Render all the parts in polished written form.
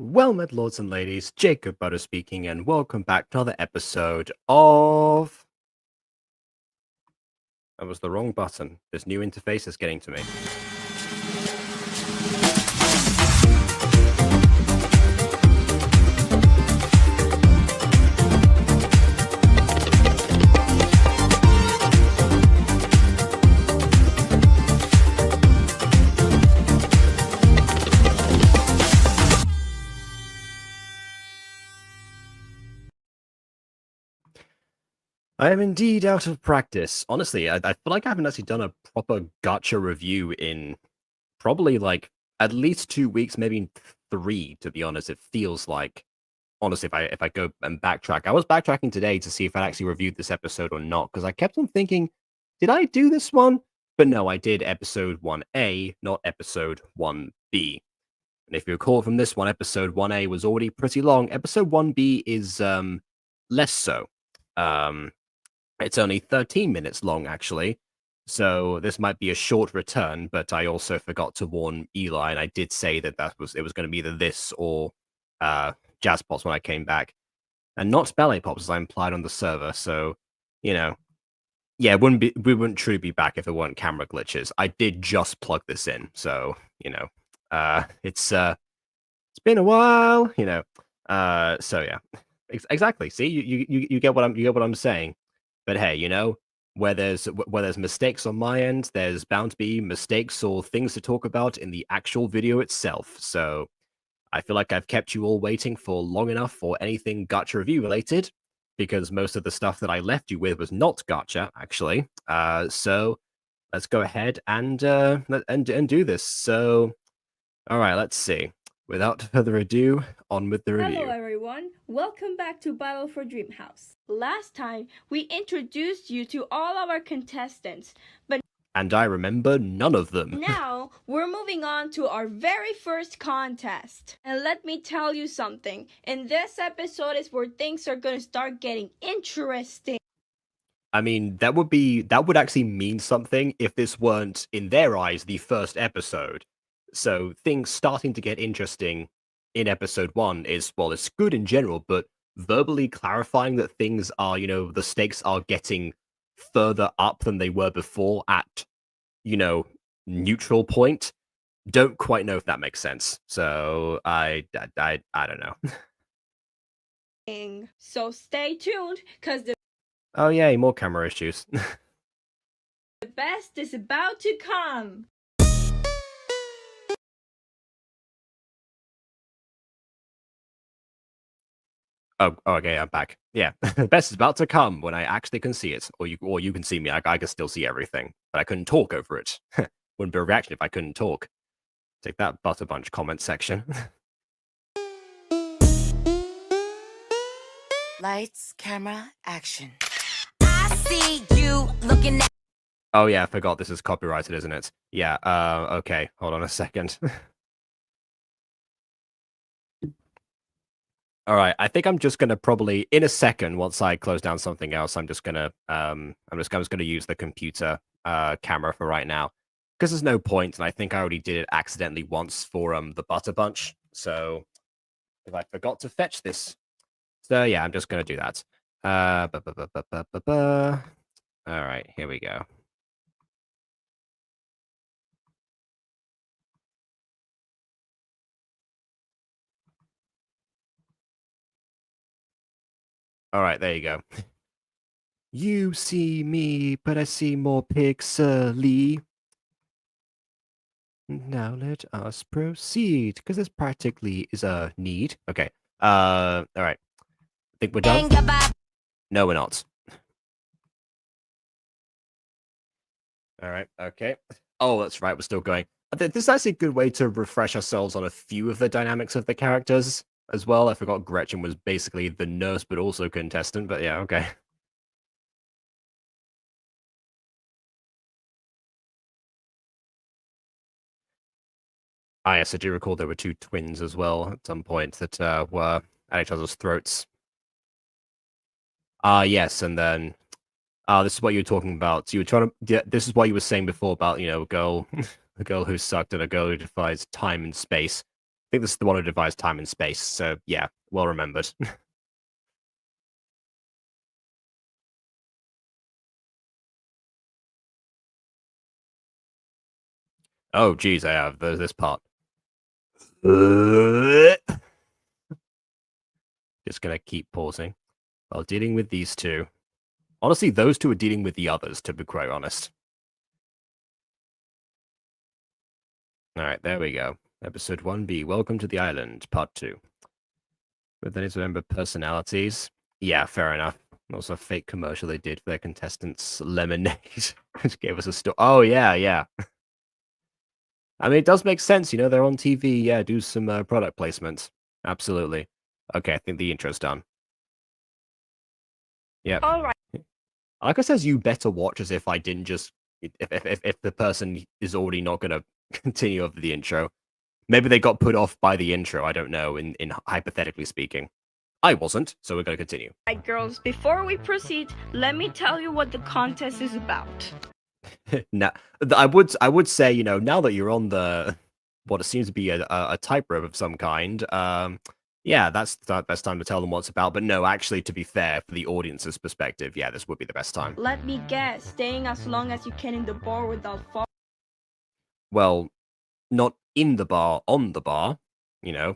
Well met, lords and ladies, Jacob Butter speaking, and welcome back to another episode of... That was the wrong button. This new interface is getting to me. I am indeed out of practice. Honestly, I feel like I haven't actually done a proper Gacha review in probably like at least 2 weeks, maybe 3, to be honest. It feels like, honestly, if I go and backtrack. I was backtracking today to see if I'd actually reviewed this episode or not, because I kept on thinking, did I do this one? But no, I did episode 1A, not episode 1B. And if you recall from this one, episode 1A was already pretty long. Episode 1B is less so. It's only 13 minutes long, actually. So this might be a short return, but I also forgot to warn Eli, and I did say that it was going to be either this or Jazz Pops when I came back, and not Ballet Pops as I implied on the server. So, you know, yeah, we wouldn't truly be back if there weren't camera glitches. I did just plug this in, so you know, it's been a while, you know. So yeah, exactly. See, you get what I'm saying. But hey, you know, where there's mistakes on my end, there's bound to be mistakes or things to talk about in the actual video itself. So I feel like I've kept you all waiting for long enough for anything Gacha review related, because most of the stuff that I left you with was not Gacha, actually. So let's go ahead and do this. So, all right, let's see. Without further ado, on with the review. Hello everyone, welcome back to Battle for Dreamhouse. Last time, we introduced you to all our contestants, but and I remember none of them. Now, we're moving on to our very first contest. And let me tell you something, in this episode is where things are gonna start getting interesting. I mean, that would actually mean something if this weren't, in their eyes, the first episode. So things starting to get interesting in episode 1 is, well, it's good in general, but verbally clarifying that things are, you know, the stakes are getting further up than they were before at, you know, neutral point. Don't quite know if that makes sense. So I don't know. So stay tuned, because oh yay, more camera issues. The best is about to come. Oh, okay, I'm back. Yeah, the best is about to come when I actually can see it, or you can see me. I can still see everything, but I couldn't talk over it. Wouldn't be a reaction if I couldn't talk. Take that, Butter Bunch comment section. Lights, camera, action. I see you looking at. Oh yeah, I forgot this is copyrighted, isn't it? Yeah. Okay. Hold on a second. All right, I think I'm just gonna probably in a second once I close down something else. I'm just gonna use the computer camera for right now because there's no point, and I think I already did it accidentally once for the Butter Bunch. So if I forgot to fetch this, so yeah, I'm just gonna do that. All right, here we go. All right, there you go. You see me, but I see more pixely. Now let us proceed, because this practically is a need. Okay. All right. Think we're done? No, we're not. All right. Okay. Oh, that's right. We're still going. This is actually a good way to refresh ourselves on a few of the dynamics of the characters as well. I forgot Gretchen was basically the nurse, but also contestant. But yeah, okay. Ah, yes, I do recall there were 2 twins as well at some point that were at each other's throats. Ah, yes, and then this is what you were talking about. So you were trying to. Yeah, this is what you were saying before about, you know, a girl, a girl who sucked and a girl who defies time and space. think this is the one who devised time and space, so yeah, well remembered. Oh, geez, I have. There's this part. Just gonna keep pausing while dealing with these two. Honestly, those two are dealing with the others, to be quite honest. Alright, there we go. Episode 1B, Welcome to the Island, Part 2. With any member personalities. Yeah, fair enough. Also a fake commercial they did for their contestants' lemonade. Which gave us a story. Oh, yeah. I mean, it does make sense, they're on TV. Yeah, do some product placement. Absolutely. Okay, I think the intro's done. Yep. All right. Like I says, you better watch as if I didn't just... If the person is already not going to continue over the intro. Maybe they got put off by the intro, I don't know, in hypothetically speaking. I wasn't, so we're going to continue. Right, girls, before we proceed, let me tell you what the contest is about. Now, I would say, now that you're on the what it seems to be a tightrope of some kind, yeah, that's the best time to tell them what's about. But no, actually, to be fair, for the audience's perspective, yeah, this would be the best time. Let me guess, staying as long as you can in the bar without falling. Well, not in the bar, on the bar,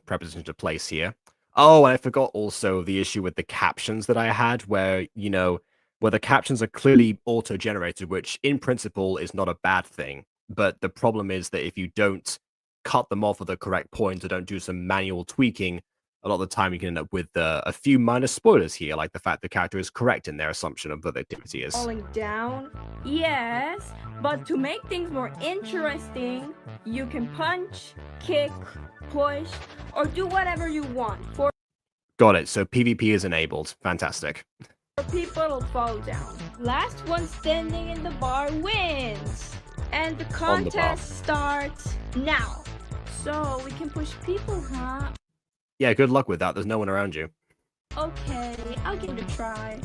preposition to place here. Oh, and I forgot also the issue with the captions that I had, where the captions are clearly auto-generated, which in principle is not a bad thing. But the problem is that if you don't cut them off at the correct point or don't do some manual tweaking, a lot of the time you can end up with a few minor spoilers here, like the fact the character is correct in their assumption of what the activity is. Falling down? Yes, but to make things more interesting, you can punch, kick, push, or do whatever you want. For Got it, so PvP is enabled. Fantastic. people to fall down. Last one standing in the bar wins. And the contest starts now. So we can push people, huh? Yeah, good luck with that. There's no one around you. Okay, I'll give it a try.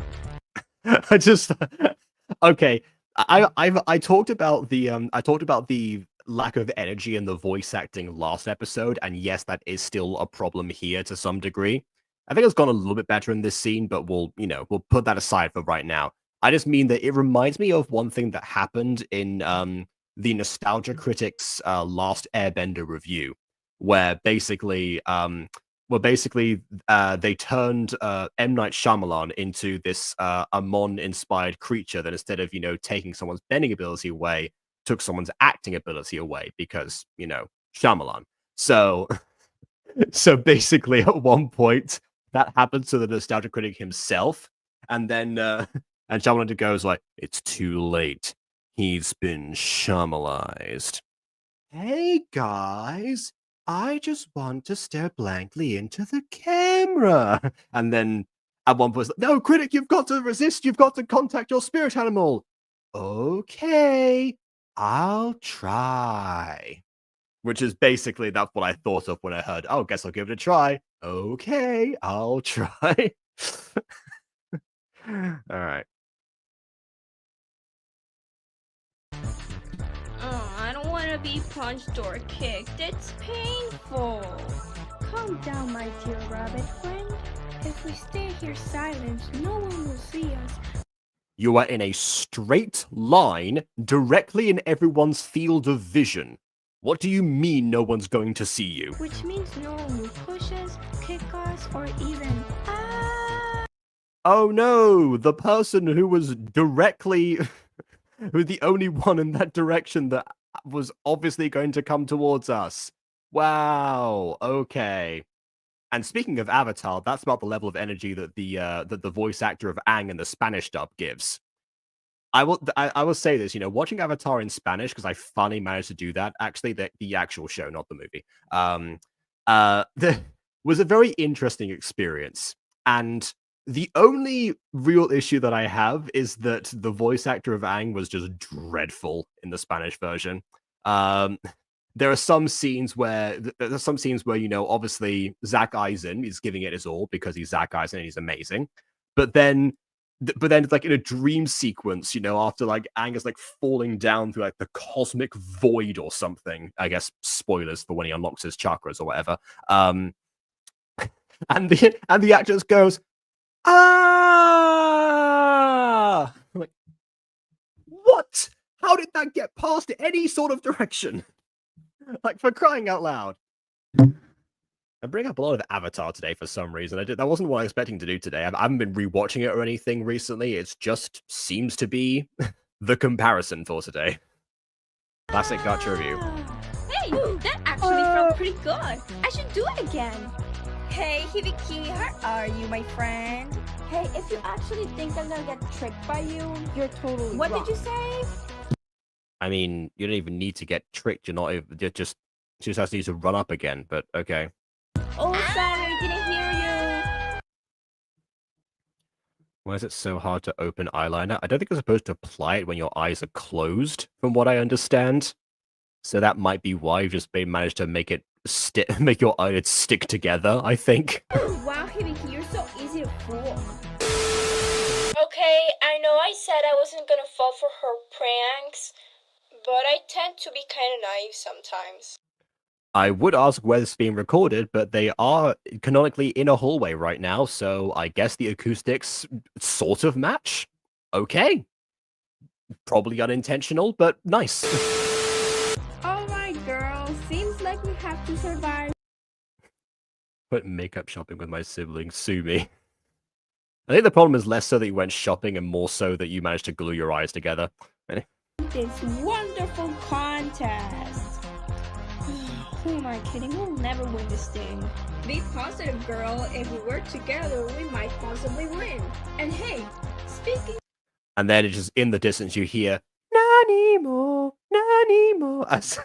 I just okay. I talked about the lack of energy in the voice acting last episode, and yes, that is still a problem here to some degree. I think it's gone a little bit better in this scene, but we'll put that aside for right now. I just mean that it reminds me of one thing that happened in the Nostalgia Critics last Airbender review, where basically they turned M. Night Shyamalan into this Amon-inspired creature that instead of, taking someone's bending ability away, took someone's acting ability away because, Shyamalan. So basically at one point, that happened to the Nostalgia Critic himself, and then and Shyamalan goes like, "It's too late. He's been Shyamalanized." Hey guys, I just want to stare blankly into the camera. And then at one point, no, critic, you've got to resist. You've got to contact your spirit animal. Okay, I'll try. Which is basically, that's what I thought of when I heard, oh, guess I'll give it a try. Okay, I'll try. All right. Oh, I don't want to be punched or kicked. It's painful. Calm down, my dear rabbit friend. If we stay here silent, no one will see us. You are in a straight line directly in everyone's field of vision. What do you mean no one's going to see you? Which means no one will push us, kick us, or even Oh no, the person who was directly who's the only one in that direction that was obviously going to come towards us. Wow, okay. And speaking of Avatar, that's about the level of energy that the voice actor of Aang in the Spanish dub gives. I will say this, watching Avatar in Spanish, because I finally managed to do that, actually, the actual show, not the movie, was a very interesting experience. And the only real issue that I have is that the voice actor of Aang was just dreadful in the Spanish version. There are some scenes where obviously Zach Eisen is giving it his all because he's Zach Eisen and he's amazing. But then but then it's like in a dream sequence, after like Angus like falling down through like the cosmic void or something. I guess spoilers for when he unlocks his chakras or whatever. And the actor just goes, ah, I'm like, what? How did that get past any sort of direction? Like, for crying out loud. I bring up a lot of Avatar today for some reason. That wasn't what I was expecting to do today. I haven't been rewatching it or anything recently. It just seems to be the comparison for today. Classic Gacha review. Hey, that actually felt pretty good. I should do it again. Hey, Hibiki, how are you, my friend? Hey, if you actually think I'm gonna get tricked by you, you're totally What wrong. did you say? I mean, you don't even need to get tricked. You're not even, just has to use to run up again, but okay. Oh, sorry, I didn't hear you. Why is it so hard to open eyeliner? I don't think you're supposed to apply it when your eyes are closed, from what I understand. So that might be why you've just managed to make it make your eyelids stick together, I think. Wow, Hibiki, you're so easy to fool. Okay, I know I said I wasn't gonna fall for her pranks, but I tend to be kind of naive sometimes. I would ask where this is being recorded, but they are canonically in a hallway right now, so I guess the acoustics sort of match. Okay. Probably unintentional, but nice. Alright, girl, seems like we have to survive. Went makeup shopping with my siblings, sue me. I think the problem is less so that you went shopping and more so that you managed to glue your eyes together. This wonderful contest. Who am I kidding? We'll never win this thing. Be positive, girl. If we work together, we might possibly win. And hey, speaking. And then it's just in the distance you hear Nani more, as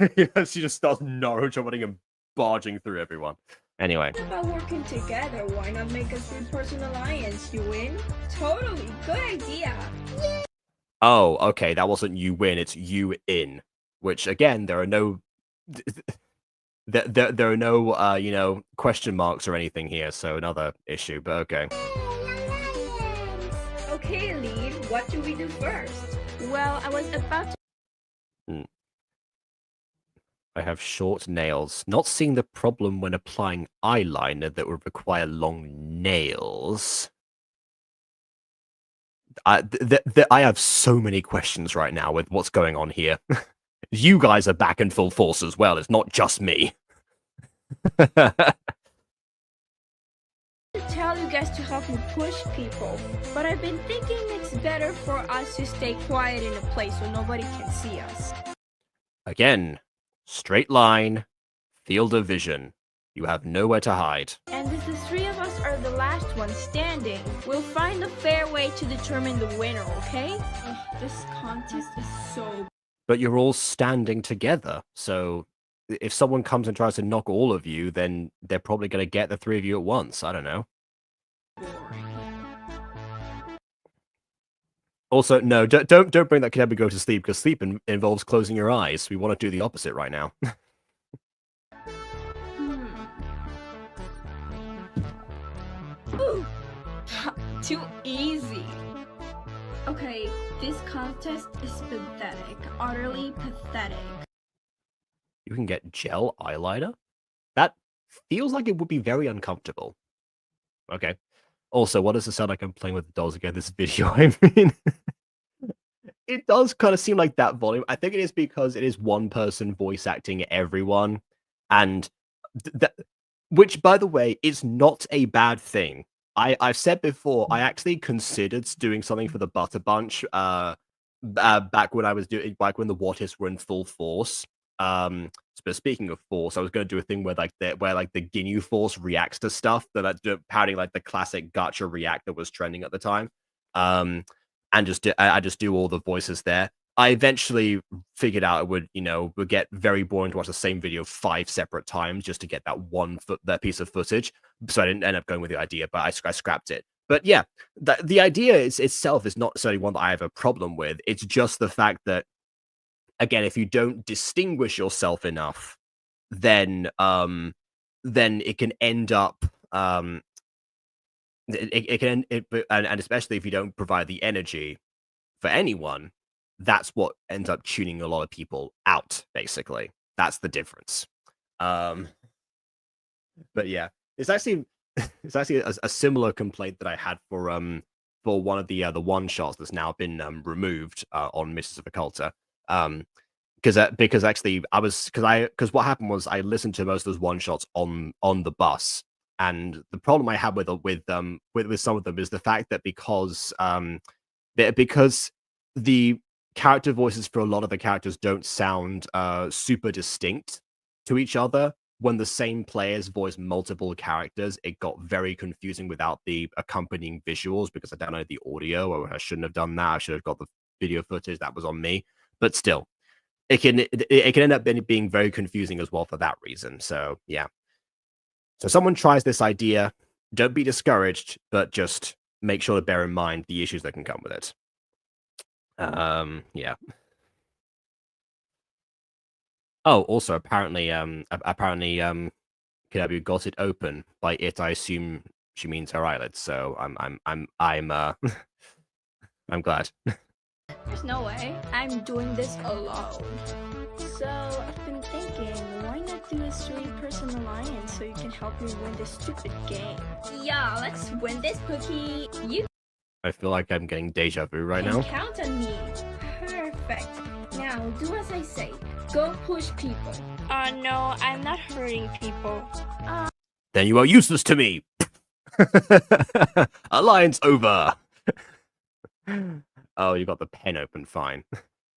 she just starts Naruto running and barging through everyone. Anyway. About working together, why not make a 3-person alliance? You win? Totally, good idea. Oh, okay, that wasn't you win, it's you in. Which again, there are no there are no question marks or anything here, so another issue, but okay. Okay, lead, what do we do first? Well, I was about to. I have short nails. Not seeing the problem when applying eyeliner that would require long nails. I have so many questions right now with what's going on here. You guys are back in full force as well. It's not just me. Tell you guys to help me push people, but I've been thinking it's better for us to stay quiet in a place so nobody can see us. Again, straight line, field of vision. You have nowhere to hide. And as the 3 of us are the last ones standing, we'll find a fair way to determine the winner, okay? This contest is so. But you're all standing together, so if someone comes and tries to knock all of you, then they're probably going to get the 3 of you at once. I don't know. boring. Also, no, don't bring that Kenobi go to sleep, because sleep involves closing your eyes. We want to do the opposite right now. Ooh, too easy. Okay, this contest is pathetic. Utterly pathetic. You can get gel eyeliner? That feels like it would be very uncomfortable. Okay. Also, what does it sound like I'm playing with the dolls again this video? I mean, it does kind of seem like that volume. I think it is because it is one person voice acting everyone. And which, by the way, is not a bad thing. I've said before, I actually considered doing something for the Butter Bunch back when the What Ifs were in full force. But speaking of force, I was going to do a thing where the Ginyu Force reacts to stuff that parroting like the classic Gacha react that was trending at the time. And I just do all the voices there. I eventually figured out it would get very boring to watch the same video 5 separate times just to get that piece of footage. So I didn't end up going with the idea, but I scrapped it. But yeah, the idea itself is not necessarily one that I have a problem with. It's just the fact that, again, if you don't distinguish yourself enough, then it can end up it can and especially if you don't provide the energy for anyone, that's what ends up tuning a lot of people out. Basically, that's the difference. But yeah, it's actually a similar complaint that I had for one of the one shots that's now been removed on Mists of Occulta. Because actually because what happened was I listened to most of those one shots on the bus, and the problem I had with some of them is the fact that because the character voices for a lot of the characters don't sound super distinct to each other. When the same players voice multiple characters, it got very confusing without the accompanying visuals because I downloaded the audio, or I shouldn't have done that. I should have got the video footage. That was on me. But still, it can end up being very confusing as well for that reason. So yeah. So someone tries this idea, don't be discouraged, but just make sure to bear in mind the issues that can come with it. Yeah. Oh, also apparently KW got it open. By it, I assume she means her eyelids. So I'm I'm glad. There's no way. I'm doing this alone. So I've been thinking, why not do a 3-person alliance so you can help me win this stupid game? Yeah, let's win this, Cookie. You I feel like I'm getting deja vu right can now. count on me. Perfect. Now do as I say. Go push people. No, I'm not hurting people. Then you are useless to me. Alliance over. Oh, you got the pen open. Fine.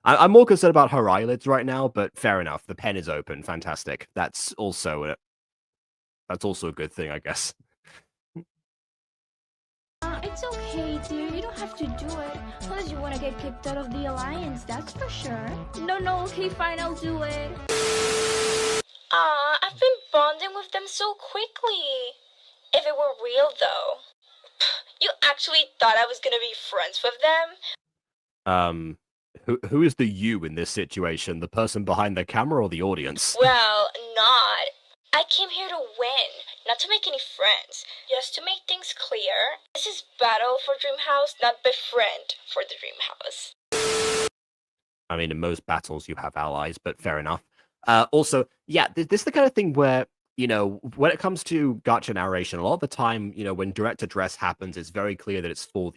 I'm more concerned about her eyelids right now, but fair enough. The pen is open. Fantastic. That's also a good thing, I guess. It's okay, dear. You don't have to do it. Unless you want to get kicked out of the alliance, that's for sure. No, okay, fine, I'll do it. I've been bonding with them so quickly. If it were real, though. You actually thought I was gonna be friends with them? Who is the you in this situation? The person behind the camera or the audience? Well, not. I came here to win, not to make any friends. Just to make things clear, this is battle for Dreamhouse, not befriend for the Dreamhouse. I mean, in most battles you have allies, but fair enough. Also, yeah, this is the kind of thing where, when it comes to gacha narration, a lot of the time, when direct address happens, it's very clear that it's for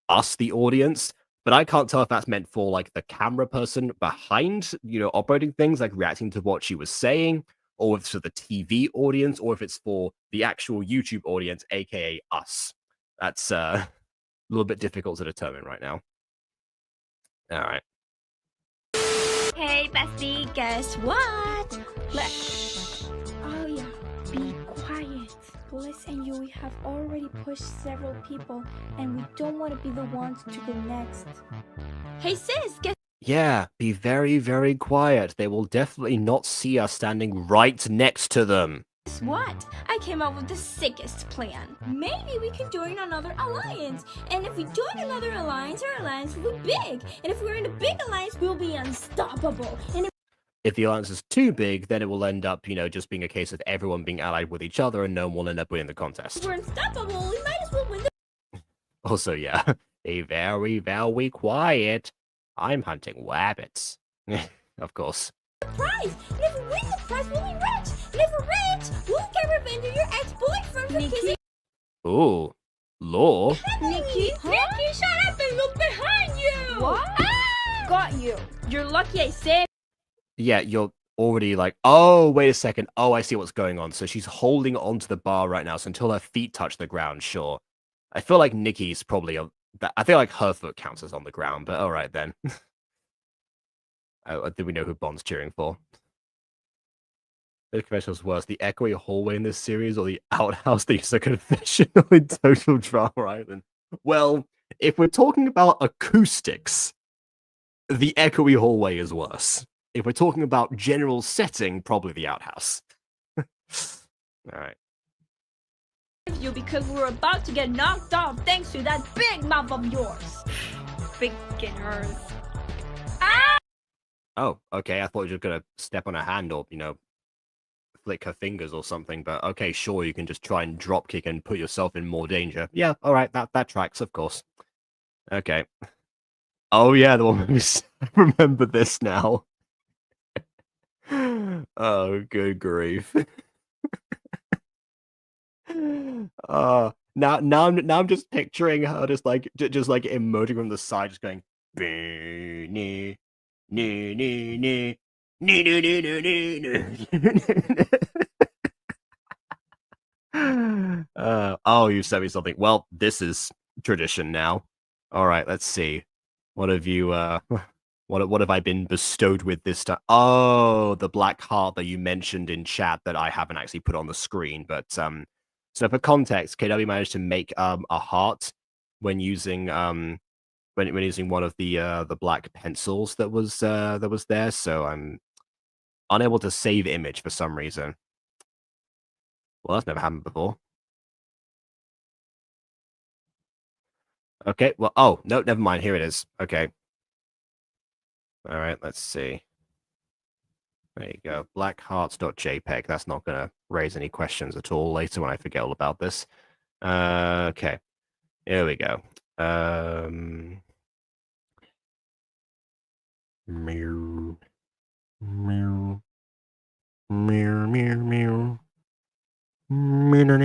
us, the audience. But I can't tell if that's meant for like the camera person behind, operating things, like reacting to what she was saying, or if it's for the TV audience, or if it's for the actual YouTube audience, aka us. That's a little bit difficult to determine right now. All right. Hey, bestie, guess what? Oh yeah, be quiet. Bliss and Yui have already pushed several people, and we don't want to be the ones to go next. Hey sis, guess Yeah, be very, very quiet. They will definitely not see us standing right next to them. what? I came up with the sickest plan. Maybe we can join another alliance. And if we join another alliance, our alliance will be big. And if we're in a big alliance, we'll be unstoppable. And If the alliance is too big, then it will end up, just being a case of everyone being allied with each other and no one will end up winning the contest. if we're unstoppable, we might as well win the Also, yeah, be very, very quiet. I'm hunting rabbits. Of course. prize. And if we win the prize, we'll be rich. And if we're rich, we'll get revenge on your ex-boyfriend for kissing Ooh, law. Nikki. Nikki, shut up and look behind you. What? Got you. You're lucky I saved. Yeah, you're already like, oh, wait a second. Oh, I see what's going on. So she's holding onto the bar right now. So until her feet touch the ground, sure. I feel like Nikki's probably I feel like her foot counts as on the ground, but all right then. Do we know who Bond's cheering for? The confessional's worse, the echoey hallway in this series or the outhouse that is a confessional in Total Drama Island? Well, if we're talking about acoustics, the echoey hallway is worse. If we're talking about general setting, probably the outhouse. All right. You because we're about to get knocked off thanks to that big mouth of yours. Beginners. Oh, okay. I thought you were gonna step on a hand or, split her fingers or something, but okay, sure, you can just try and drop kick and put yourself in more danger. Yeah, all right, that tracks, of course. Okay. Oh yeah, the one who's I remember this now. Oh, good grief. Now I'm just picturing her just like just like emoting from the side, just going nee nee nee nee nee nee nee nee nee nee. Oh, you sent me something. Well, this is tradition now. All right, let's see. What have you what have I been bestowed with this time? Oh, the black heart that you mentioned in chat that I haven't actually put on the screen, but so for context, KW managed to make a heart when using when using one of the black pencils that was there, so I'm unable to save image for some reason. Well, that's never happened before. Okay, well, oh, no, never mind. Here it is. Okay. All right, let's see. There you go. Blackhearts.jpg. That's not going to raise any questions at all later when I forget all about this. Okay. Here we go. Meow. Meow. Meow, meow, meow. Meow.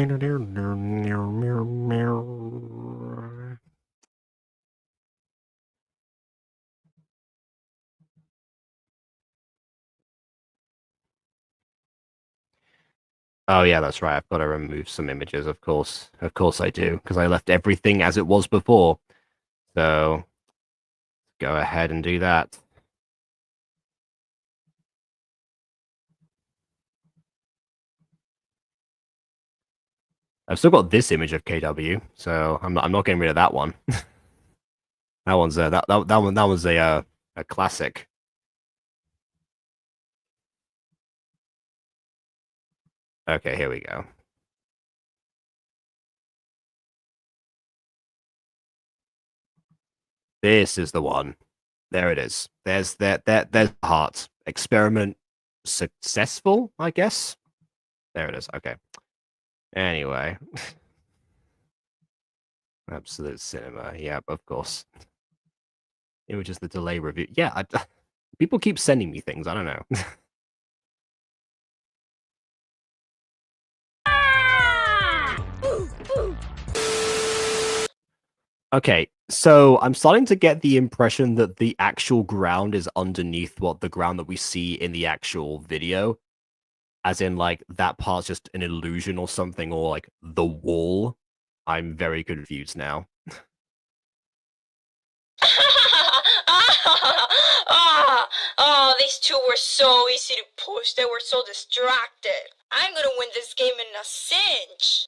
Oh yeah, that's right. I've got to remove some images, of course. Of course I do, because I left everything as it was before. So go ahead and do that. I've still got this image of KW, so I'm not getting rid of that one. That one's that was a classic. Okay, here we go. This is the one. There it is. There's the heart. Experiment successful, I guess. There it is. Okay. Anyway. Absolute cinema. Yep, of course. It was just the delay review. Yeah, people keep sending me things. I don't know. Okay, so I'm starting to get the impression that the actual ground is underneath what the ground that we see in the actual video. As in, like, that part's just an illusion or something, or, like, the wall. I'm very confused now. These two were so easy to push. They were so distracted. I'm gonna win this game in a cinch.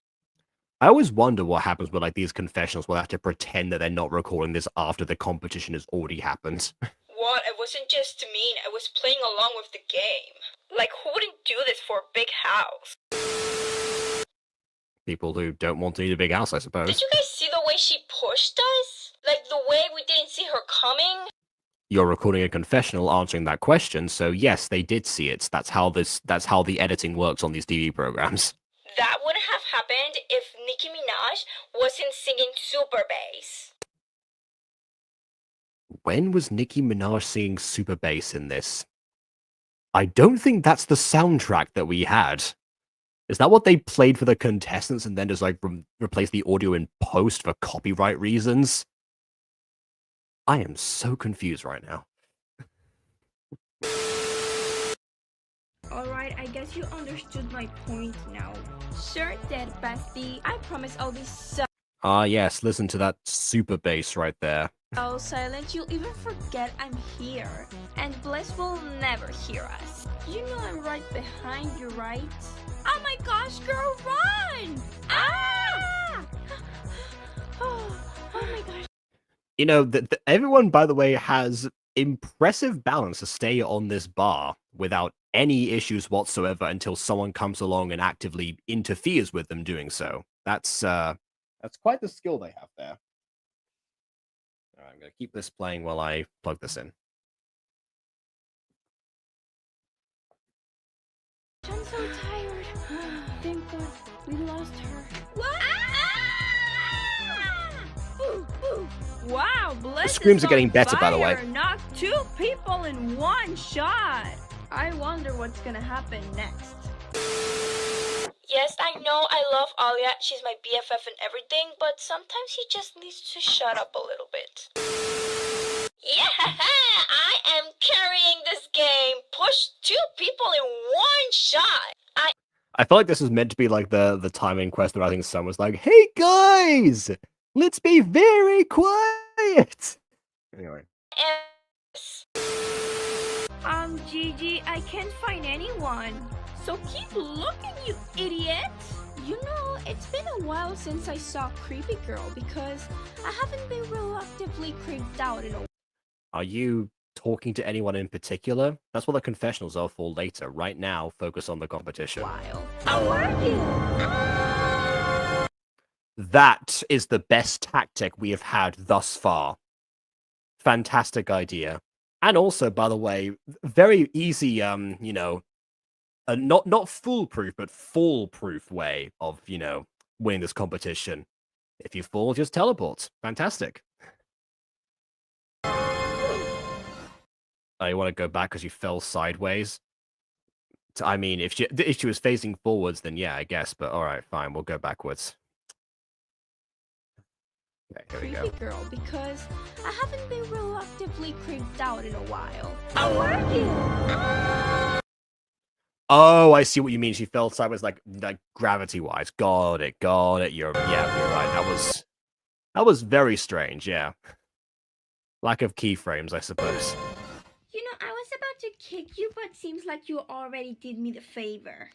I always wonder what happens with, like, these confessionals where they have to pretend that they're not recording this after the competition has already happened. What? I wasn't just mean. I was playing along with the game. Like, who wouldn't do this for a big house? People who don't want to need a big house, I suppose. Did you guys see the way she pushed us? Like, the way we didn't see her coming? You're recording a confessional answering that question, so yes, they did see it. That's how the editing works on these TV programs. That wouldn't have happened if Nicki Minaj wasn't singing Super Bass. When was Nicki Minaj singing Super Bass in this? I don't think that's the soundtrack that we had. Is that what they played for the contestants and then just like replace the audio in post for copyright reasons? I am so confused right now. Alright, I guess you understood my point now. Sure did, bestie. I promise I'll be so Ah yes, listen to that super bass right there. silent you'll even forget I'm here. And Bliss will never hear us. You know I'm right behind you, right? Oh my gosh, girl, run! Ah! Oh my gosh. You know, everyone, by the way, has impressive balance to stay on this bar without any issues whatsoever until someone comes along and actively interferes with them doing so. That's quite the skill they have there. All right, I'm going to keep this playing while I plug this in. I'm so tired. We lost her. What? Wow, Bliss The screams is are getting on better, by the way. fire. Knocked 2 people in 1 shot. I wonder what's gonna happen next. Yes, I know I love Alia, she's my BFF and everything, but sometimes he just needs to shut up a little bit. Yeah, I am carrying this game. Push 2 people in 1 shot. I feel like this was meant to be like the time in quest where I think someone was like, "Hey guys, let's be very quiet." Anyway. Gigi, I can't find anyone. So keep looking, you idiot. You know, it's been a while since I saw Creepy Girl because I haven't been reluctantly creeped out in a while. Are you talking to anyone in particular? That's what the confessionals are for later. Right now, focus on the competition. How are you? That is the best tactic we have had thus far. Fantastic idea. And also, by the way, very easy, you know, not foolproof, but fall-proof way of, you know, winning this competition. If you fall, just teleport. Fantastic. Oh, you want to go back because you fell sideways? I mean, if she was facing forwards, then yeah, I guess. But all right, fine, we'll go backwards. Okay, here we go. Creepy Girl because I haven't been reluctantly creeped out in a while. How are you? Oh, I see what you mean. She fell sideways, like gravity-wise. Got it. You're right. That was very strange. Yeah, lack of keyframes, I suppose. You know, I was about to kick you, but seems like you already did me the favor.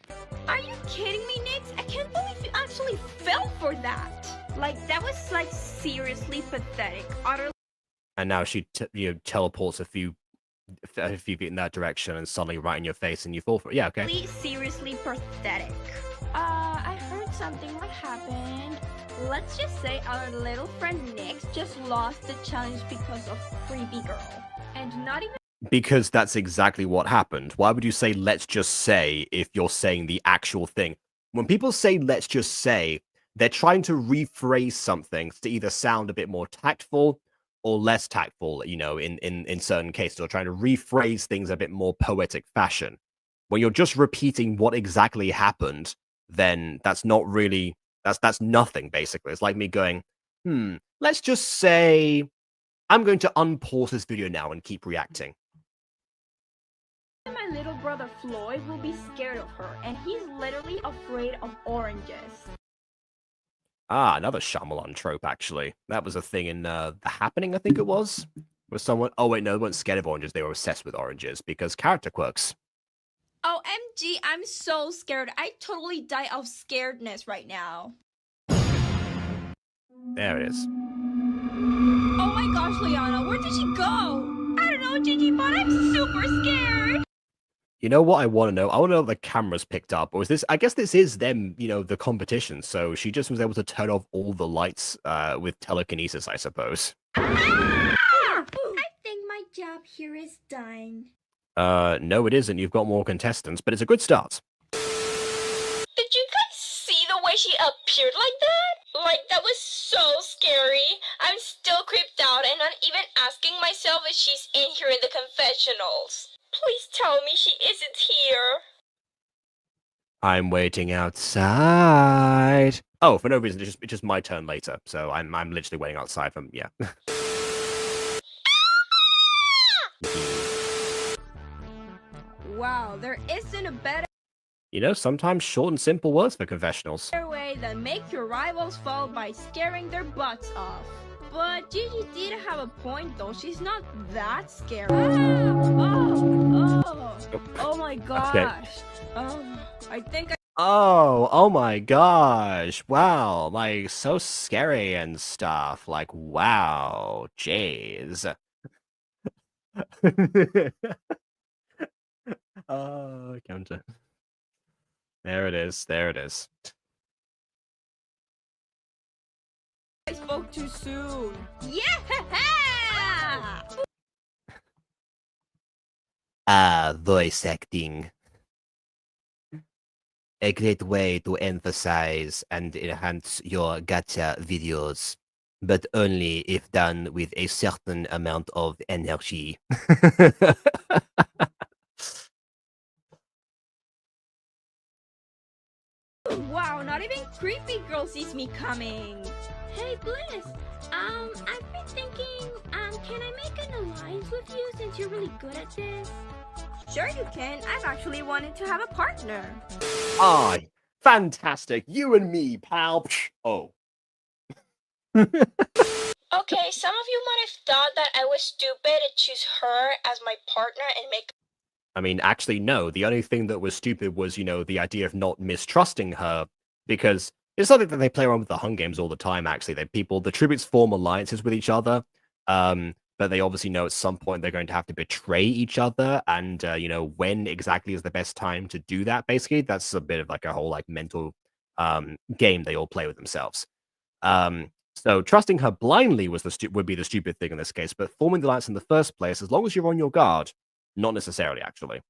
Are you kidding me, Nix? I can't believe you actually fell for that. Like, that was, like, seriously pathetic. Utterly. And now she teleports a few feet in that direction and suddenly right in your face and you fall for it. Yeah, okay. Seriously pathetic. I heard something what happened. Let's just say our little friend Nix just lost the challenge because of Creepy Girl. And not even. Because that's exactly what happened. Why would you say let's just say if you're saying the actual thing? When people say let's just say, they're trying to rephrase something to either sound a bit more tactful or less tactful, you know, in certain cases, or trying to rephrase things a bit more poetic fashion. When you're just repeating what exactly happened, then that's not really, that's nothing, basically. It's like me going, let's just say I'm going to unpause this video now and keep reacting. My little brother Floyd will be scared of her, and he's literally afraid of oranges. Ah, another Shyamalan trope, actually. That was a thing in The Happening, I think it was. Where someone... Oh, wait, no, they weren't scared of oranges. They were obsessed with oranges because character quirks. OMG, I'm so scared. I totally die of scaredness right now. There it is. Oh my gosh, Liana, where did she go? I don't know, Gigi, but I'm super scared. You know what I want to know? I want to know if the cameras picked up. Or is this... I guess this is them, you know, the competition. So she just was able to turn off all the lights with telekinesis, I suppose. I think my job here is done. No, it isn't. You've got more contestants, but it's a good start. Did you guys see the way she appeared like that? Like, that was so scary. I'm still creeped out and not even asking myself if she's in here in the confessionals. Please tell me she isn't here. I'm waiting outside. Oh, for no reason. It's just my turn later. So I'm literally waiting outside from... Yeah. Wow, there isn't a better You know, sometimes short and simple works for confessionals. way than make your rivals fall by scaring their butts off. But Gigi did have a point though, she's not that scary. Oh my gosh. Okay. I think Oh my gosh. Wow. Like, so scary and stuff. Like, wow. Jeez. Oh, counter. There it is. There it is. I spoke too soon. Yeah! Voice acting. a great way to emphasize and enhance your gacha videos, but only if done with a certain amount of energy. Wow, not even creepy girl sees me coming. Hey Bliss, I've been thinking, can I make an alliance with you since you're really good at this? Sure you can. I've actually wanted to have a partner. Aye, fantastic. You and me, pal. Oh. Okay, some of you might have thought that I was stupid to choose her as my partner and make. I mean, actually, no. The only thing that was stupid was, the idea of not mistrusting her, because it's something that they play around with the Hunger Games all the time, actually. The tributes form alliances with each other, but they obviously know at some point they're going to have to betray each other, and, when exactly is the best time to do that, basically. That's a bit of, like, a whole, like, mental game they all play with themselves. So trusting her blindly would be the stupid thing in this case, but forming the alliance in the first place, as long as you're on your guard, not necessarily, actually.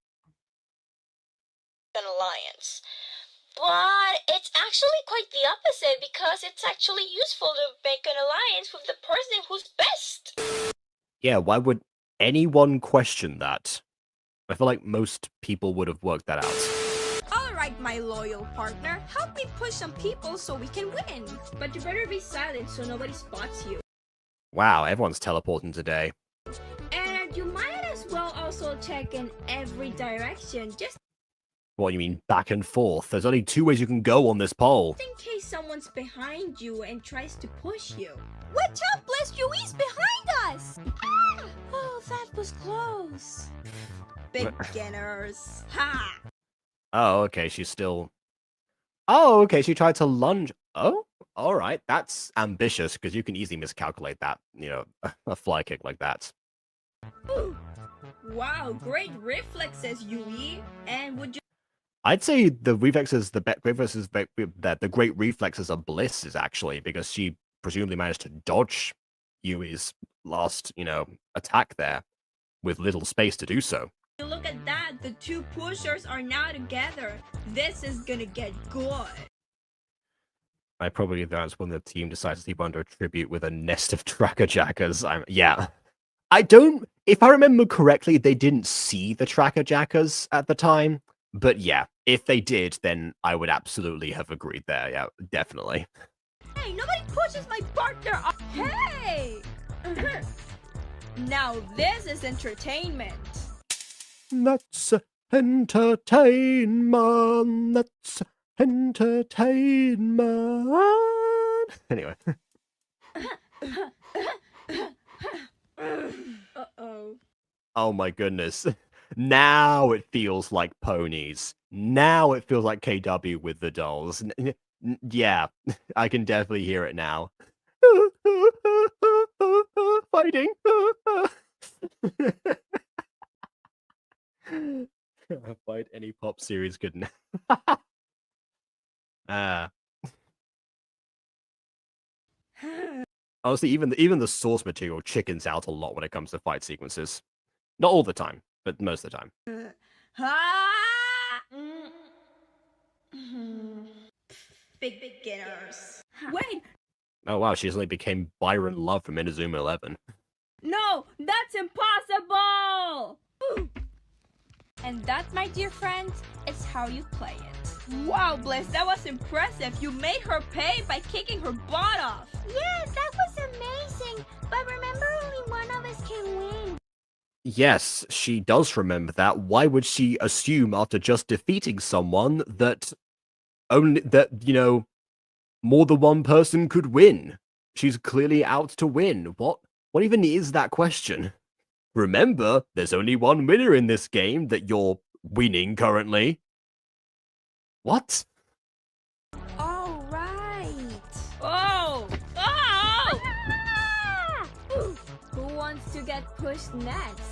An alliance. But it's actually quite the opposite because it's actually useful to make an alliance with the person who's best. Yeah, why would anyone question that? I feel like most people would have worked that out. Alright, my loyal partner, help me push some people so we can win. But you better be silent so nobody spots you. Wow, everyone's teleporting today. And you might as well also check in every direction, just What, you mean back and forth? There's only 2 ways you can go on this pole. in case someone's behind you and tries to push you. Watch out, Bliss! Yui's behind us! Ah! Oh, that was close. Beginners. Ha! Oh, okay, she's still... Oh, okay, she tried to lunge... Oh, alright, that's ambitious, because you can easily miscalculate that, a fly kick like that. Ooh. Wow, great reflexes, Yui. And would you... I'd say the reflexes, the great reflexes of Bliss is actually, because she presumably managed to dodge Yui's last, attack there, with little space to do so. Look at that, the 2 pushers are now together. This is gonna get good. I probably that's when the team decides to keep under a tribute with a nest of tracker jackers. Yeah. If I remember correctly, they didn't see the tracker jackers at the time. But yeah, if they did, then I would absolutely have agreed there. Yeah, definitely. Hey, nobody pushes my partner up. Hey! Now this is entertainment. That's entertainment. That's entertainment. Anyway. Uh-oh. Oh my goodness. Now it feels like ponies. Now it feels like KW with the dolls. Yeah, I can definitely hear it now. Fighting. I'll fight any pop series good now. Honestly, even the source material chickens out a lot when it comes to fight sequences. Not all the time, but most of the time. Beginners. Wait, Oh wow, she suddenly became Byron Love from Inazuma 11. no, that's impossible! And that, my dear friends, is how you play it. Wow, Bliss, that was impressive. You made her pay by kicking her butt off. Yeah, that was amazing. But remember, only one of us can win. Yes, she does remember that. Why would she assume after just defeating someone that more than one person could win? She's clearly out to win. What even is that question? Remember, there's only one winner in this game that you're winning currently. What? All right. Oh! Oh! Who wants to get pushed next?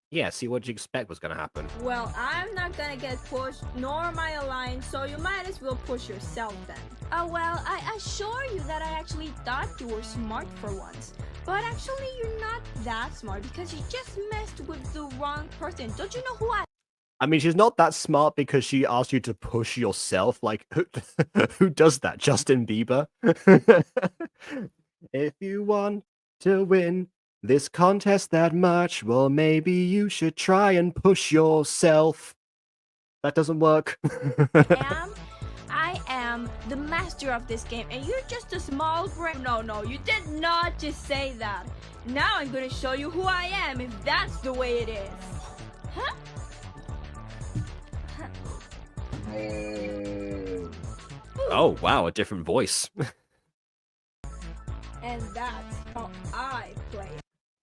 Yeah, see what you expect was gonna happen. Well, I'm not gonna get pushed, nor my alliance, so you might as well push yourself then. Well, I assure you that I actually thought you were smart for once. But actually, you're not that smart because you just messed with the wrong person. Don't you know who I I mean, she's not that smart because she asked you to push yourself. Like, who does that? Justin Bieber? If you want to win this contest that much, well, maybe you should try and push yourself. That doesn't work. I am the master of this game, and you're just a small brain. No, you did not just say that. Now I'm gonna show you who I am, if that's the way it is. Huh? Oh, wow, a different voice. And that's how I play.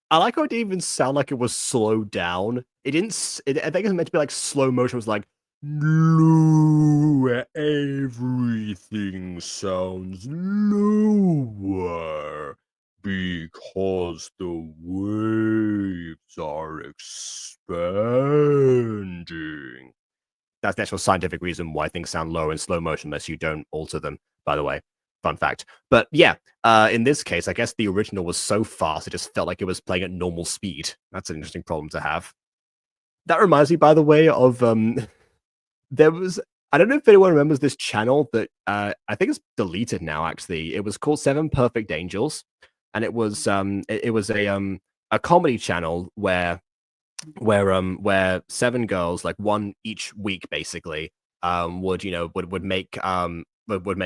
I like how it didn't even sound like it was slowed down. It didn't. I think it was meant to be like slow motion. It was like, no, everything sounds lower because the waves are expanding. That's the actual scientific reason why things sound lower in slow motion unless you don't alter them, by the way. Fun fact. But yeah, in this case, I guess the original was so fast, it just felt like it was playing at normal speed. That's an interesting problem to have. That reminds me, by the way, of there was, I don't know if anyone remembers this channel that I think it's deleted now, actually. It was called Seven Perfect Angels, and it was a comedy channel where seven girls, like one each week, basically, would make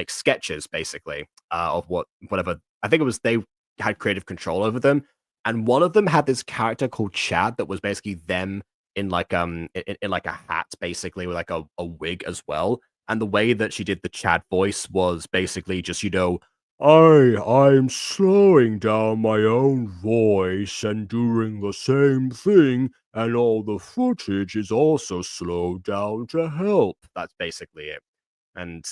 sketches, basically, of whatever. I think it was they had creative control over them, and one of them had this character called Chad that was basically them in like in like a hat, basically, with like a wig as well. And the way that she did the Chad voice was basically just, I'm slowing down my own voice and doing the same thing, and all the footage is also slowed down to help. That's basically it. And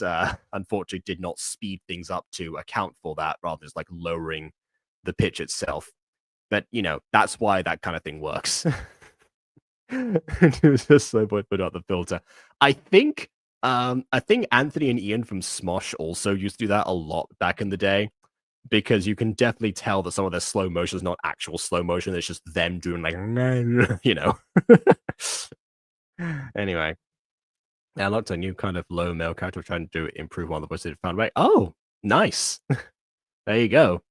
unfortunately did not speed things up to account for that, rather just like lowering the pitch itself. But, that's why that kind of thing works. It was just so put out the filter. I think Anthony and Ian from Smosh also used to do that a lot back in the day, because you can definitely tell that some of their slow motion is not actual slow motion. It's just them doing like, Anyway, I unlocked a new kind of low male character trying to improve on the voice it found. Right? Oh, nice. There you go.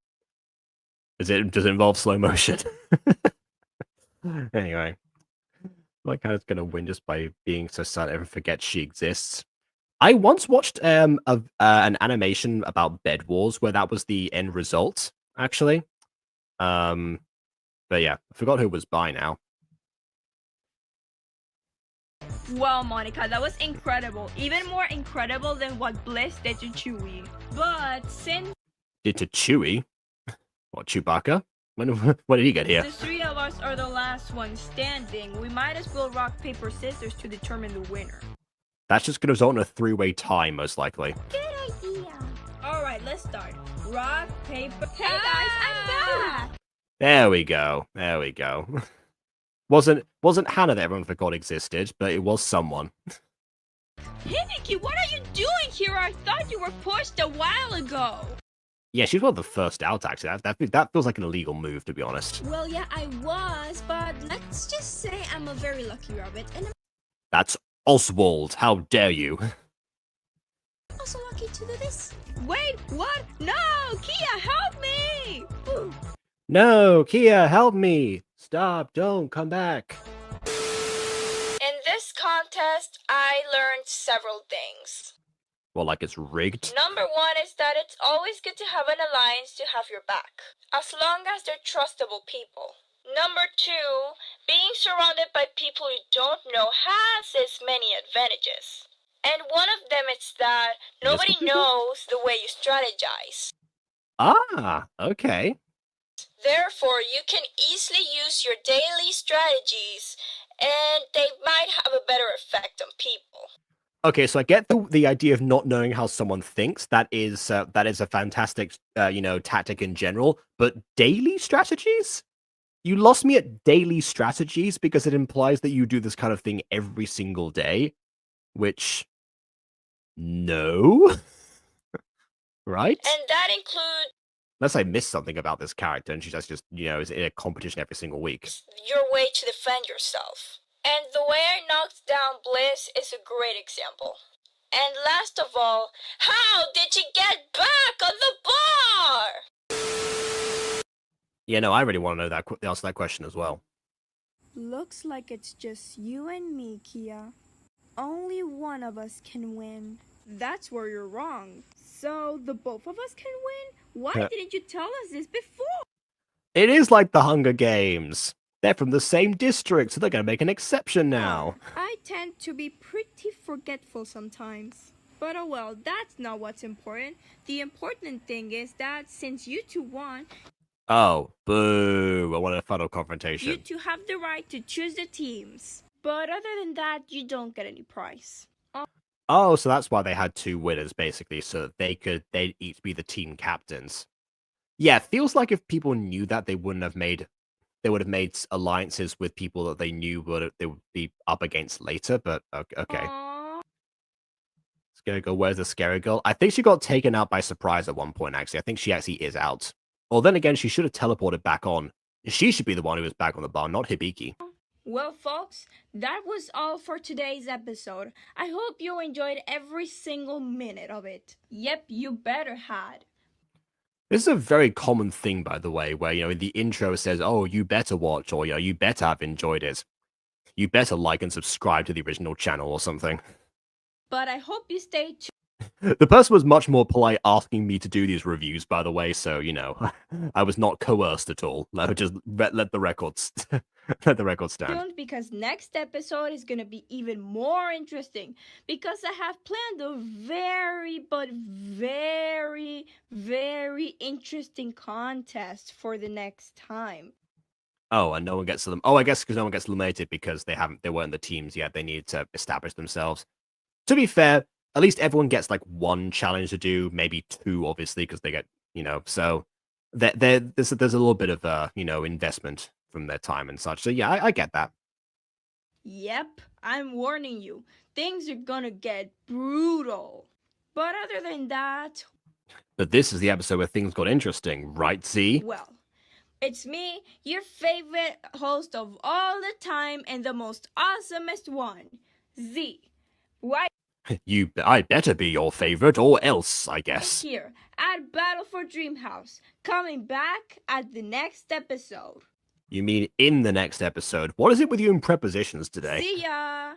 Does it involve slow motion? Anyway. Like how it's gonna win just by being so sad everyone forgets she exists. I once watched an animation about Bed Wars where that was the end result, actually. But yeah, I forgot who it was by now. Well, Monica, that was incredible. Even more incredible than what Bliss did to Chewie. But since... Did to Chewie? What, Chewbacca? When did he get here? The three of us are the last ones standing, we might as well rock, paper, scissors to determine the winner. That's just going to result in a three-way tie, most likely. Good idea. Alright, let's start. Rock, paper... Hey guys, I'm back! There we go. Wasn't Hannah that everyone forgot existed, but it was someone. Hey Nikki, what are you doing here? I thought you were pushed a while ago. Yeah, she's one of the first out, actually. That feels like an illegal move, to be honest. Well, yeah, I was, but let's just say I'm a very lucky rabbit, and That's Oswald. How dare you? I'm also lucky to do this. Wait, what? No! Kia, help me! Ooh. No, Kia, help me! Stop, don't, come back. In this contest, I learned several things. Well, like it's rigged? Number one is that it's always good to have an alliance to have your back, as long as they're trustable people. Number two, being surrounded by people you don't know has its many advantages. And one of them is that nobody knows the way you strategize. Ah, okay. Therefore, you can easily use your daily strategies, and they might have a better effect on people. Okay, so I get the idea of not knowing how someone thinks. That is a fantastic, tactic in general. But daily strategies? You lost me at daily strategies because it implies that you do this kind of thing every single day, which, no, right? And that includes Unless I missed something about this character and she's just is in a competition every single week. your way to defend yourself. And the way I knocked down Bliss is a great example. And last of all, how did you get back on the bar? Yeah, no, I really want to know the answer to that question as well. Looks like it's just you and me, Kia. Only one of us can win. That's where you're wrong. So the both of us can win? Why Yeah. didn't you tell us this before? It is like the Hunger Games. They're from the same district, so they're going to make an exception now. I tend to be pretty forgetful sometimes. But oh well, that's not what's important. The important thing is that since you two won, Oh, boo. I wanted a final confrontation. you two have the right to choose the teams. But other than that, you don't get any prize. Oh, so that's why they had two winners, basically, so that they'd each be the team captains. Yeah, it feels like if people knew that, they would have made alliances with people that they knew they would be up against later, but okay. Aww. Scary Girl, where's the Scary Girl? I think she got taken out by surprise at one point, actually. I think she actually is out. Well, then again, she should have teleported back on. She should be the one who was back on the bar, not Hibiki. Well, folks, that was all for today's episode. I hope you enjoyed every single minute of it. Yep, you better had. This is a very common thing, by the way, where, in the intro it says, oh, you better watch, or, you better have enjoyed it. You better like and subscribe to the original channel or something. But I hope you stay tuned. The person was much more polite asking me to do these reviews, by the way, so, I was not coerced at all. I would just let the records let the records stand. Because next episode is going to be even more interesting because I have planned a very, very interesting contest for the next time. Oh, and no one gets to them. Oh, I guess because no one gets eliminated because they weren't the teams yet. They need to establish themselves. To be fair, at least everyone gets like one challenge to do, maybe two, obviously, because they get, so there's a little bit of investment from their time and such. So yeah, I get that. Yep, I'm warning you. Things are gonna get brutal. But other than that... But this is the episode where things got interesting, right, Z? Well, it's me, your favorite host of all the time and the most awesomest one, Z. Right I better be your favorite, or else, I guess. here at Battle for Dreamhouse, coming back at the next episode. You mean in the next episode? What is it with you in prepositions today? See ya!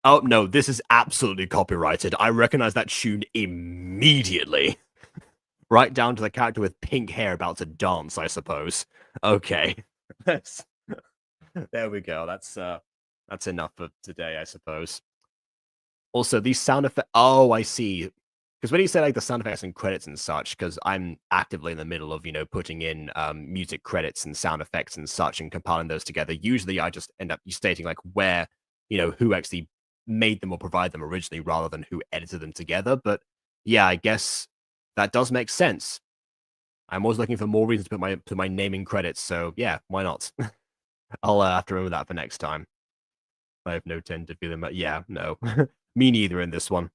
Oh, no, this is absolutely copyrighted. I recognize that tune immediately. Right down to the character with pink hair about to dance, I suppose. Okay. There we go. That's enough for today, I suppose. Also, these sound effects... Oh, I see. Because when you say like the sound effects and credits and such, because I'm actively in the middle of, putting in music credits and sound effects and such and compiling those together, usually I just end up stating like where, who actually made them or provided them originally rather than who edited them together. But yeah, I guess that does make sense. I'm always looking for more reasons to put my name in credits. So yeah, why not? I'll have to remember that for next time. I have no tend to feeling, but yeah, no. Me neither in this one.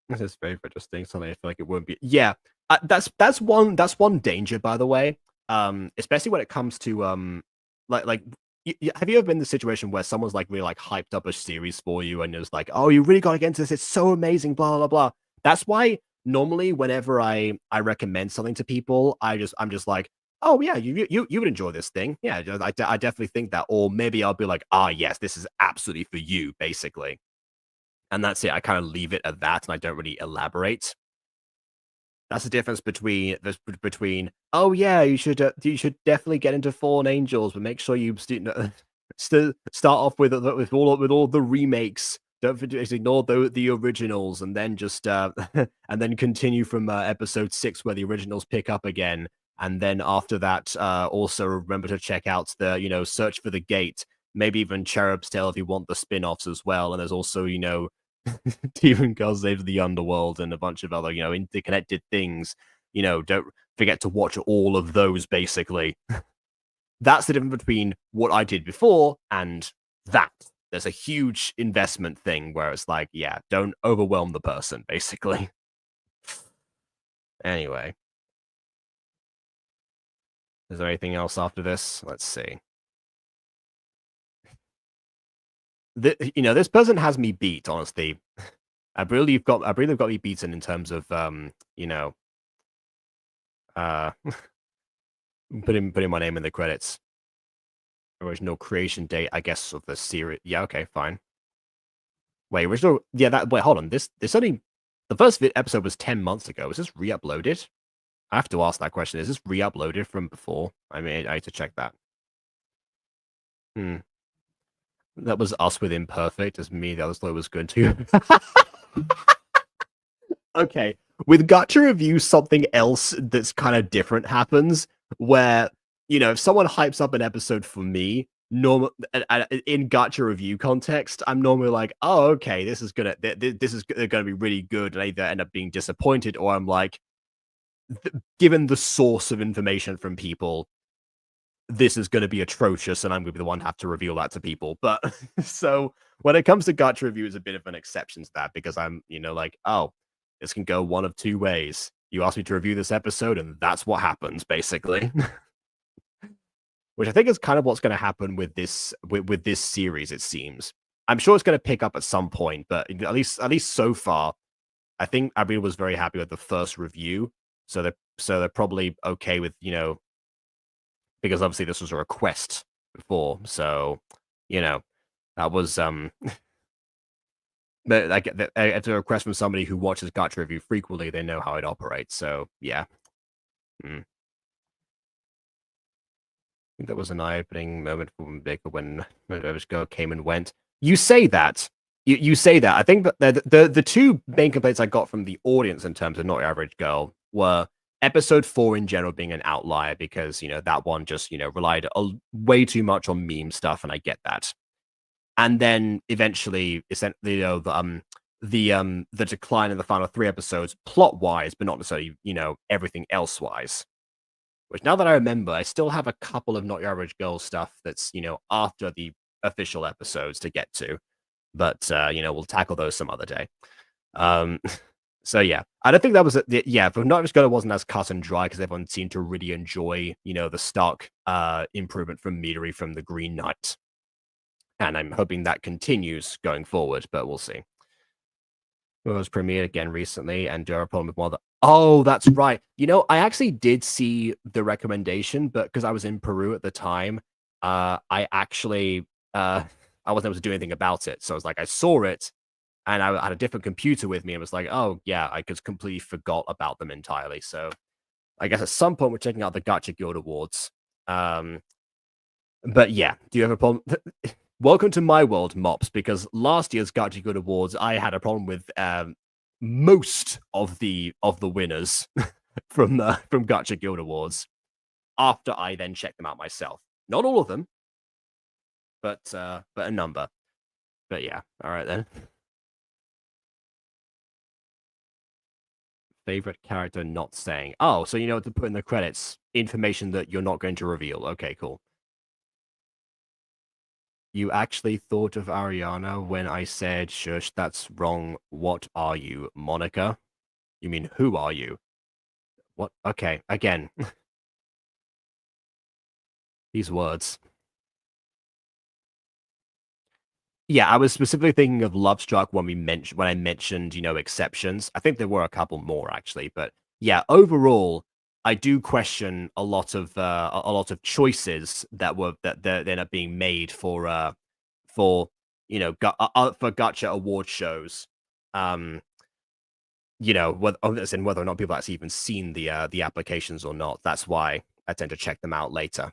This is very interesting. Something I feel like it won't be. Yeah, that's one danger, by the way. Especially when it comes to have you ever been in the situation where someone's like really like hyped up a series for you and it's like, oh, you really got to get into this. It's so amazing. Blah blah blah. That's why normally whenever I recommend something to people, I'm just like, oh yeah, you would enjoy this thing. Yeah, I definitely think that. Or maybe I'll be like, yes, this is absolutely for you, basically. And that's it. I kind of leave it at that, and I don't really elaborate. That's the difference between oh yeah, you should definitely get into Fallen Angels, but make sure you start off with all the remakes. Don't ignore the originals, and then just and then continue from episode 6 where the originals pick up again. And then after that, also remember to check out the Search for the Gate, maybe even Cherub's Tale if you want the spin-offs as well. And there's also Demon Girls Save the Underworld and a bunch of other interconnected things. Don't forget to watch all of those. Basically, that's the difference between what I did before and that. There's a huge investment thing where it's like, yeah, don't overwhelm the person, basically. Anyway. Is there anything else after this? Let's see. This person has me beat, honestly. I really have got me beaten in terms of uh putting my name in the credits. Original creation date, I guess, of the series. Yeah, okay, fine. Wait, original. Yeah, wait, hold on. This only the first episode was 10 months ago. Is this re-uploaded? I have to ask that question. Is this re-uploaded from before? I mean, I need to check that. That was us with imperfect. As me, the other slow was good too. Okay, with Gacha review, something else that's kind of different happens. Where if someone hypes up an episode for me, in Gacha review context, I'm normally like, oh, okay, this is gonna be really good, and I either end up being disappointed, or I'm like, given the source of information from people, this is going to be atrocious, and I'm going to be the one to have to reveal that to people. But so when it comes to Gacha review, it's a bit of an exception to that, because I'm, like, oh, this can go one of two ways. You asked me to review this episode, and that's what happens, basically. Which I think is kind of what's going to happen with this series. It seems. I'm sure it's going to pick up at some point, but at least so far, I think Abby was very happy with the first review. So they're probably okay with because obviously this was a request before, so that was but like it's a request from somebody who watches Gacha review frequently. They know how it operates, so yeah. I think that was an eye-opening moment for Baker when Motover's Girl came and went. You say that. You say that. I think that the two main complaints I got from the audience in terms of Not Your Average Girl were episode 4 in general being an outlier, because that one just relied way too much on meme stuff, and I get that. And then eventually, essentially, the decline in the final 3 episodes, plot wise, but not necessarily everything else wise. Which, now that I remember, I still have a couple of Not Your Average Girl stuff that's after the official episodes to get to, but we'll tackle those some other day. So yeah, I don't think that was but Not Average Girl wasn't as cut and dry, because everyone seemed to really enjoy the stark improvement from Midori from the Green Knight, and I'm hoping that continues going forward, but we'll see. It was premiered again recently, and do I have a problem with Mother? Oh, that's right. I actually did see the recommendation, but because I was in Peru at the time, I actually I wasn't able to do anything about it. So I was like, I saw it, and I had a different computer with me, and was like, oh yeah, I just completely forgot about them entirely. So I guess at some point we're checking out the Gacha Guild Awards. But yeah, do you have a problem? Welcome to my world, Mops, because last year's Gacha Guild Awards, I had a problem with most of the winners from Gacha Guild Awards, after I then checked them out myself. Not all of them, but a number. But yeah, all right then. Favorite character not saying. Oh, so you know what to put in the credits. Information that you're not going to reveal. Okay, cool. You actually thought of Ariana when I said, shush, that's wrong. What are you, Monica? You mean, who are you? What? Okay, again. These words. Yeah, I was specifically thinking of Love Struck when I mentioned, exceptions. I think there were a couple more actually, but yeah, overall, I do question a lot of choices that end up being made for Gacha award shows. Whether or not people actually even seen the applications or not. That's why I tend to check them out later,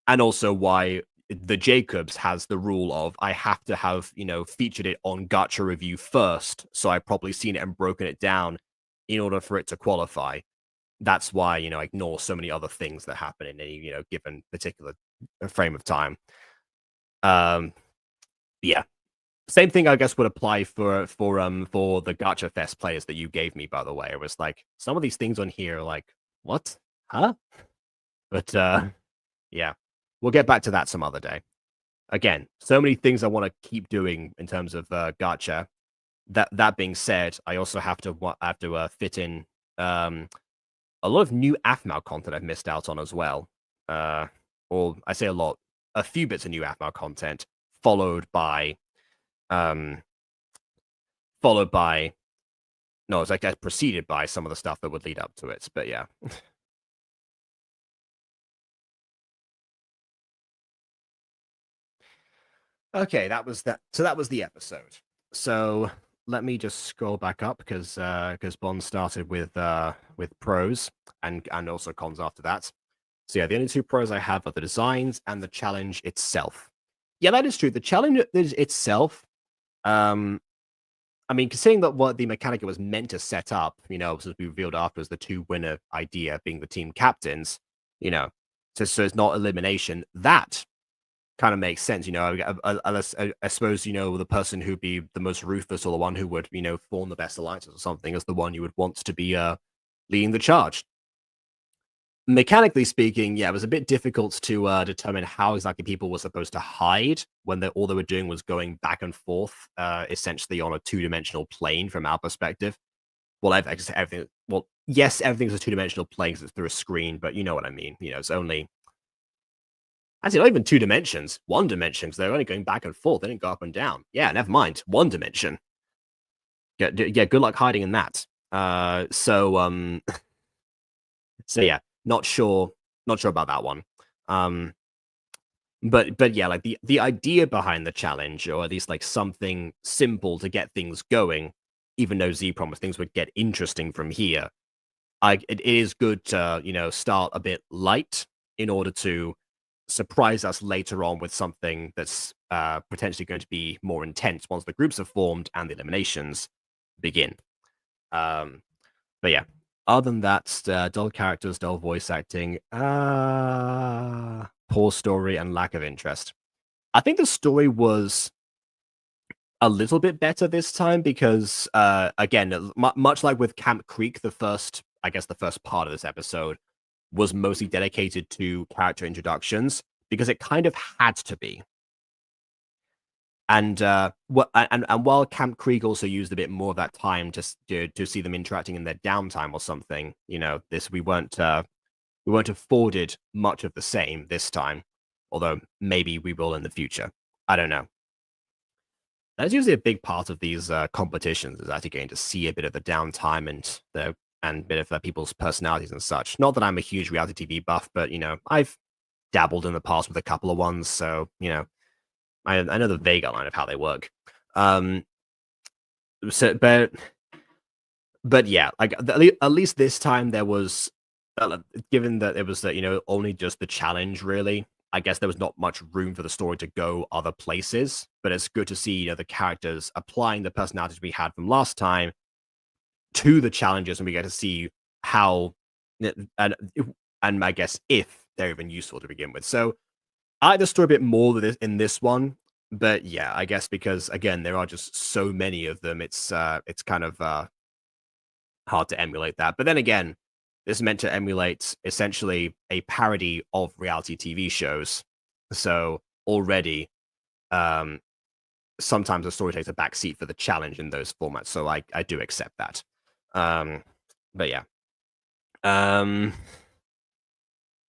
and also why the Jacobs has the rule of I have to have featured it on Gacha review first, so I've probably seen it and broken it down in order for it to qualify. That's why I ignore so many other things that happen in any given particular frame of time. Yeah, same thing I guess would apply for the Gacha Fest players that you gave me, by the way. It was like some of these things on here are like, what? Huh? But yeah, we'll get back to that some other day. Again, so many things I want to keep doing in terms of Gacha. That being said, I also have to fit in a lot of new AFMAO content I've missed out on as well. or I say a few bits of new Aphmau content, followed by, um, followed by, no, it's like preceded by some of the stuff that would lead up to it. But yeah. Okay, that was that. So that was the episode. So let me just scroll back up because Bond started with pros and also cons after that. So yeah, the only two pros I have are the designs and the challenge itself. Yeah, that is true. The challenge itself, I mean, considering that what the mechanic it was meant to set up, was we revealed after as the two winner idea being the team captains, so it's not elimination. That kind of makes sense, unless I suppose, the person who'd be the most ruthless or the one who would, form the best alliances or something is the one you would want to be leading the charge. Mechanically speaking, yeah, it was a bit difficult to determine how exactly people were supposed to hide when all they were doing was going back and forth, essentially on a two-dimensional plane from our perspective. Well, everything. Well, yes, everything's a two-dimensional plane because it's through a screen, but you know what I mean. It's only actually not even 2 dimensions, 1 dimension, because they're only going back and forth. They didn't go up and down. Yeah, never mind. 1 dimension. Yeah, good luck hiding in that. So yeah, not sure about that one. But yeah, like the idea behind the challenge, or at least like something simple to get things going, even though Z promised things would get interesting from here. It is good to, start a bit light in order to surprise us later on with something that's potentially going to be more intense once the groups are formed and the eliminations begin. But yeah, other than that, dull characters, dull voice acting, poor story, and lack of interest. I think the story was a little bit better this time because, again, much like with Camp Creek, the first part of this episode was mostly dedicated to character introductions because it kind of had to be. And while Camp Creek also used a bit more of that time to see them interacting in their downtime or something, we weren't afforded much of the same this time. Although maybe we will in the future. I don't know. That's usually a big part of these competitions, is actually getting to see a bit of the downtime and a bit of people's personalities and such. Not that I'm a huge reality TV buff, but I've dabbled in the past with a couple of ones, so I know the vague outline of how they work. So, but yeah, like at least this time there was, given that it was only just the challenge really. I guess there was not much room for the story to go other places, but it's good to see the characters applying the personalities we had from last time to the challenges, and we get to see how and I guess if they're even useful to begin with. So I like the story a bit more in this one, but yeah, I guess because again there are just so many of them, it's kind of hard to emulate that. But then again, this is meant to emulate essentially a parody of reality TV shows. So already, sometimes the story takes a backseat for the challenge in those formats. So I do accept that. But yeah.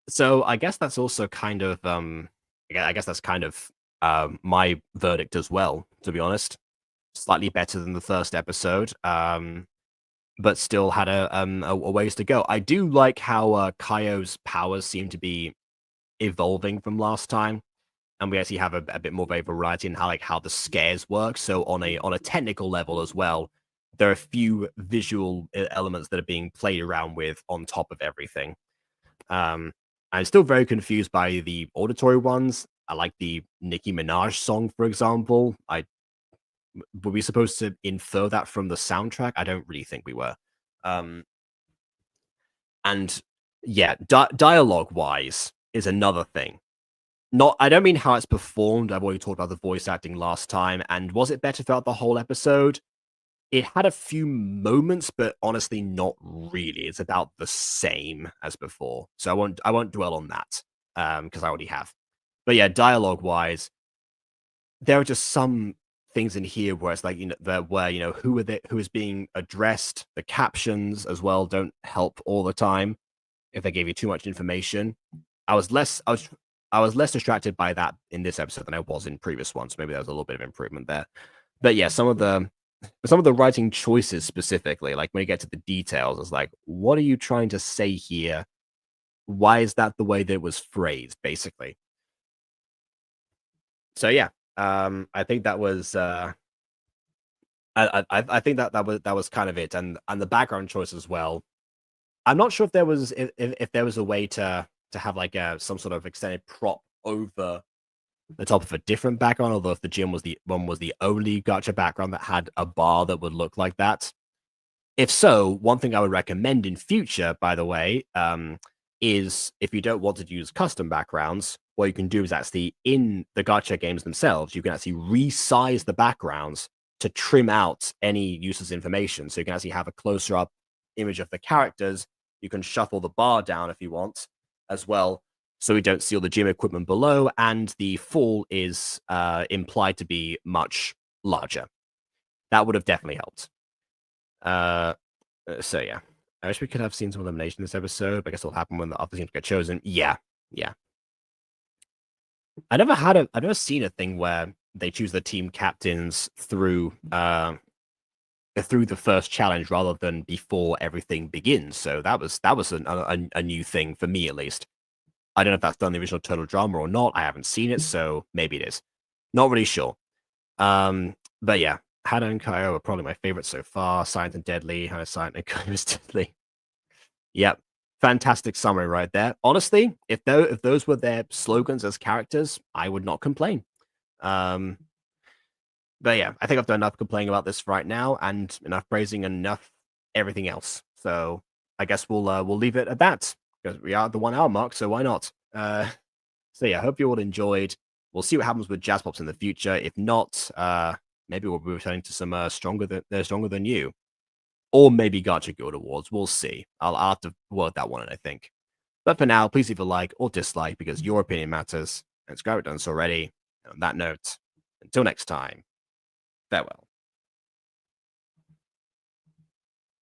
So I guess that's also kind of I guess that's kind of my verdict as well, to be honest. Slightly better than the first episode. But still had a ways to go. I do like how Kaio's powers seem to be evolving from last time, and we actually have a bit more of a variety in how the scares work. So on a technical level as well, there are a few visual elements that are being played around with on top of everything. I'm still very confused by the auditory ones. I like the Nicki Minaj song, for example. Were we supposed to infer that from the soundtrack? I don't really think we were. And yeah, dialogue-wise is another thing. I don't mean how it's performed. I've already talked about the voice acting last time. And was it better throughout the whole episode? It had a few moments, but honestly, not really. It's about the same as before. So I won't dwell on that because I already have. But yeah, dialogue-wise, there are just some things in here where it's like who is being addressed. The captions as well don't help all the time if they gave you too much information. I was less distracted by that in this episode than I was in previous ones. Maybe there was a little bit of improvement there. But yeah, some of the writing choices specifically, like when you get to the details, it's like, what are you trying to say here? Why is that the way that it was phrased, basically? So yeah, I think that was I think that was kind of it, and the background choice as well. I'm not sure if there was if there was a way to have like some sort of extended prop over the top of a different background, although if the gym was the only gacha background that had a bar that would look like that. If so, one thing I would recommend in future, by the way, is if you don't want to use custom backgrounds, what you can do is actually in the gacha games themselves, you can actually resize the backgrounds to trim out any useless information. So you can actually have a closer up image of the characters. You can shuffle the bar down if you want as well, so we don't see all the gym equipment below, and the fall is implied to be much larger. That would have definitely helped. So yeah, I wish we could have seen some elimination in this episode, but I guess it'll happen when the other teams get chosen. Yeah. I've never seen a thing where they choose the team captains through the first challenge rather than before everything begins. So that was a new thing for me, at least. I don't know if that's done in the original Total Drama or not. I haven't seen it, so maybe it is. Not really sure. But yeah, Hana and Kaio are probably my favorites so far. Silent and Deadly. Hana Silent and Kaio is Deadly. Yep. Fantastic summary right there. Honestly, if those were their slogans as characters, I would not complain. But yeah, I think I've done enough complaining about this right now, and enough praising, and enough everything else. So I guess we'll leave it at that, because we are at the 1 hour mark, so why not? So yeah, I hope you all enjoyed. We'll see what happens with Jazz Pops in the future. If not, maybe we'll be returning to some stronger than you, or maybe Gacha Guild Awards. We'll see. I'll have to work that one in, I think. But for now, please leave a like or dislike, because your opinion matters. And subscribe if you've done so already. And on that note, until next time, farewell.